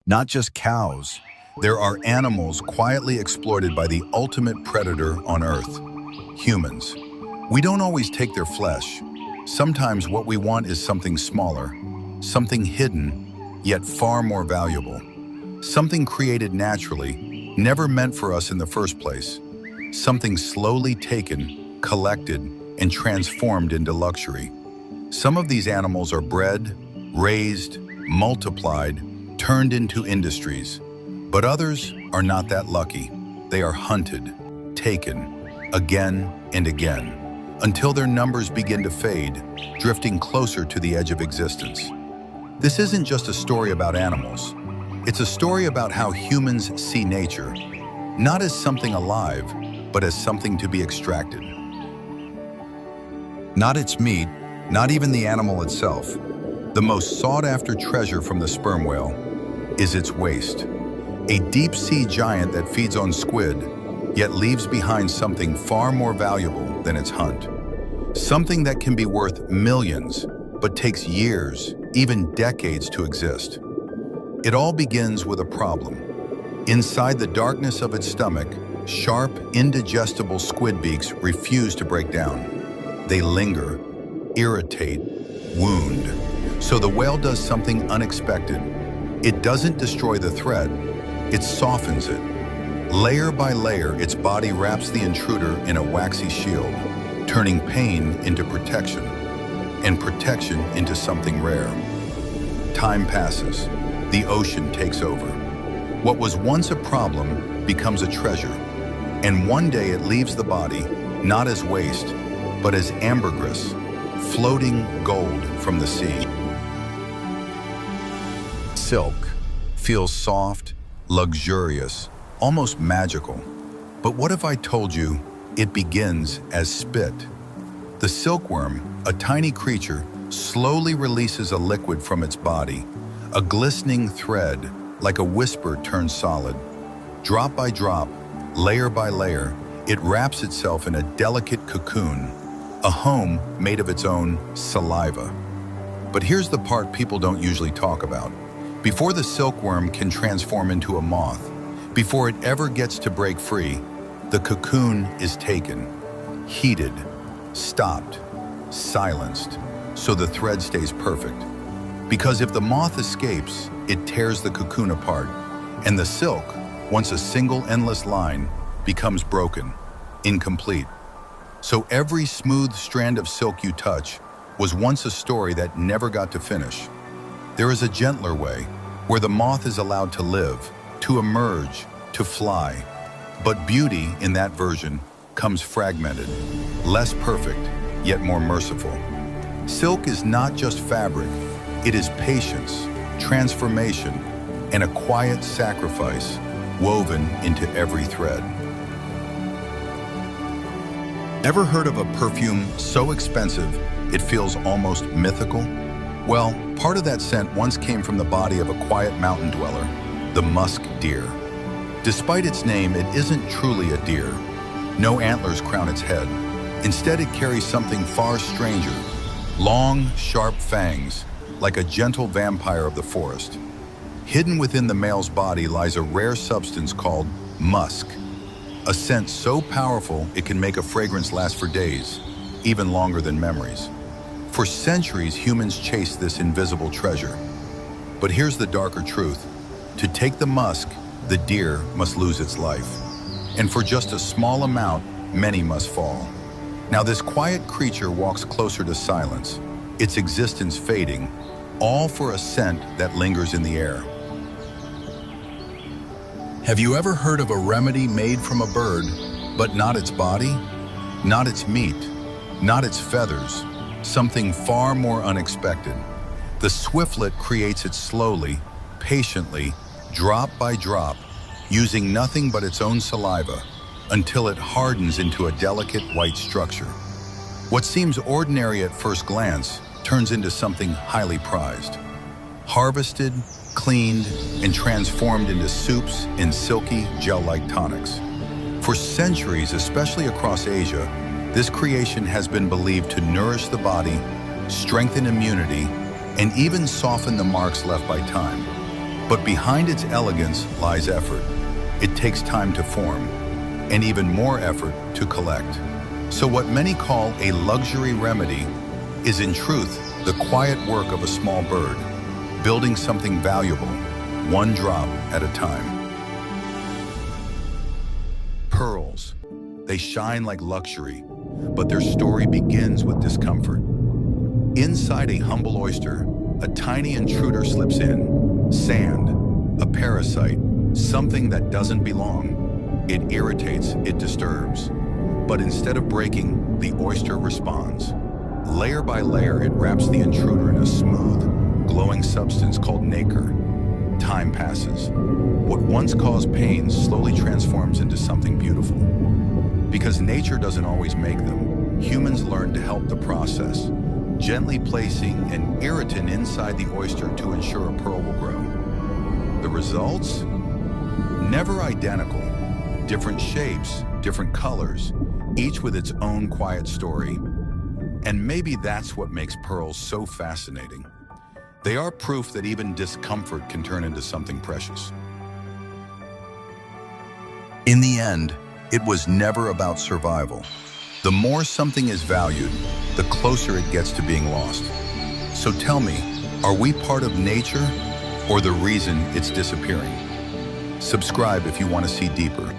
Not just cows. There are animals quietly exploited by the ultimate predator on Earth, humans. We don't always take their flesh. Sometimes what we want is something smaller, something hidden, yet far more valuable. Something created naturally, never meant for us in the first place. Something slowly taken, collected, and transformed into luxury. Some of these animals are bred, raised, multiplied, turned into industries. But others are not that lucky. They are hunted, taken, again and again, until their numbers begin to fade, drifting closer to the edge of existence. This isn't just a story about animals. It's a story about how humans see nature, not as something alive, but as something to be extracted. Not its meat, not even the animal itself. The most sought-after treasure from the sperm whale is its waste. A deep-sea giant that feeds on squid, yet leaves behind something far more valuable than its hunt. Something that can be worth millions, but takes years, even decades to exist. It all begins with a problem. Inside the darkness of its stomach, sharp, indigestible squid beaks refuse to break down. They linger, irritate, wound. So the whale does something unexpected. It doesn't destroy the thread, it softens it. Layer by layer, its body wraps the intruder in a waxy shield, turning pain into protection, and protection into something rare. Time passes. The ocean takes over. What was once a problem becomes a treasure, and one day it leaves the body, not as waste, but as ambergris, floating gold from the sea. Silk feels soft, luxurious, almost magical. But what if I told you it begins as spit? The silkworm, a tiny creature, slowly releases a liquid from its body. A glistening thread, like a whisper, turns solid. Drop by drop, layer by layer, it wraps itself in a delicate cocoon, a home made of its own saliva. But here's the part people don't usually talk about. Before the silkworm can transform into a moth, before it ever gets to break free, the cocoon is taken, heated, stopped, silenced, so the thread stays perfect. Because if the moth escapes, it tears the cocoon apart, and the silk, once a single endless line, becomes broken, incomplete. So every smooth strand of silk you touch was once a story that never got to finish. There is a gentler way, where the moth is allowed to live, to emerge, to fly. But beauty in that version comes fragmented, less perfect, yet more merciful. Silk is not just fabric. It is patience, transformation, and a quiet sacrifice woven into every thread. Ever heard of a perfume so expensive it feels almost mythical? Well, part of that scent once came from the body of a quiet mountain dweller, the musk deer. Despite its name, it isn't truly a deer. No antlers crown its head. Instead, it carries something far stranger, long, sharp fangs, like a gentle vampire of the forest. Hidden within the male's body lies a rare substance called musk, a scent so powerful it can make a fragrance last for days, even longer than memories. For centuries, humans chased this invisible treasure. But here's the darker truth. To take the musk, the deer must lose its life. And for just a small amount, many must fall. Now this quiet creature walks closer to silence, its existence fading, all for a scent that lingers in the air. Have you ever heard of a remedy made from a bird, but not its body, not its meat, not its feathers, something far more unexpected? The swiftlet creates it slowly, patiently, drop by drop, using nothing but its own saliva, until it hardens into a delicate white structure. What seems ordinary at first glance turns into something highly prized. Harvested, cleaned, and transformed into soups and silky, gel-like tonics. For centuries, especially across Asia, this creation has been believed to nourish the body, strengthen immunity, and even soften the marks left by time. But behind its elegance lies effort. It takes time to form, and even more effort to collect. So what many call a luxury remedy is in truth the quiet work of a small bird, building something valuable, one drop at a time. Pearls. They shine like luxury, but their story begins with discomfort. Inside a humble oyster, a tiny intruder slips in. Sand, a parasite, something that doesn't belong. It irritates, it disturbs. But instead of breaking, the oyster responds. Layer by layer, it wraps the intruder in a smooth, glowing substance called nacre. Time passes. What once caused pain slowly transforms into something beautiful. Because nature doesn't always make them, humans learn to help the process, gently placing an irritant inside the oyster to ensure a pearl will grow. The results? Never identical. Different shapes, different colors, each with its own quiet story. And maybe that's what makes pearls so fascinating. They are proof that even discomfort can turn into something precious. In the end, it was never about survival. The more something is valued, the closer it gets to being lost. So tell me, are we part of nature or the reason it's disappearing? Subscribe if you want to see deeper.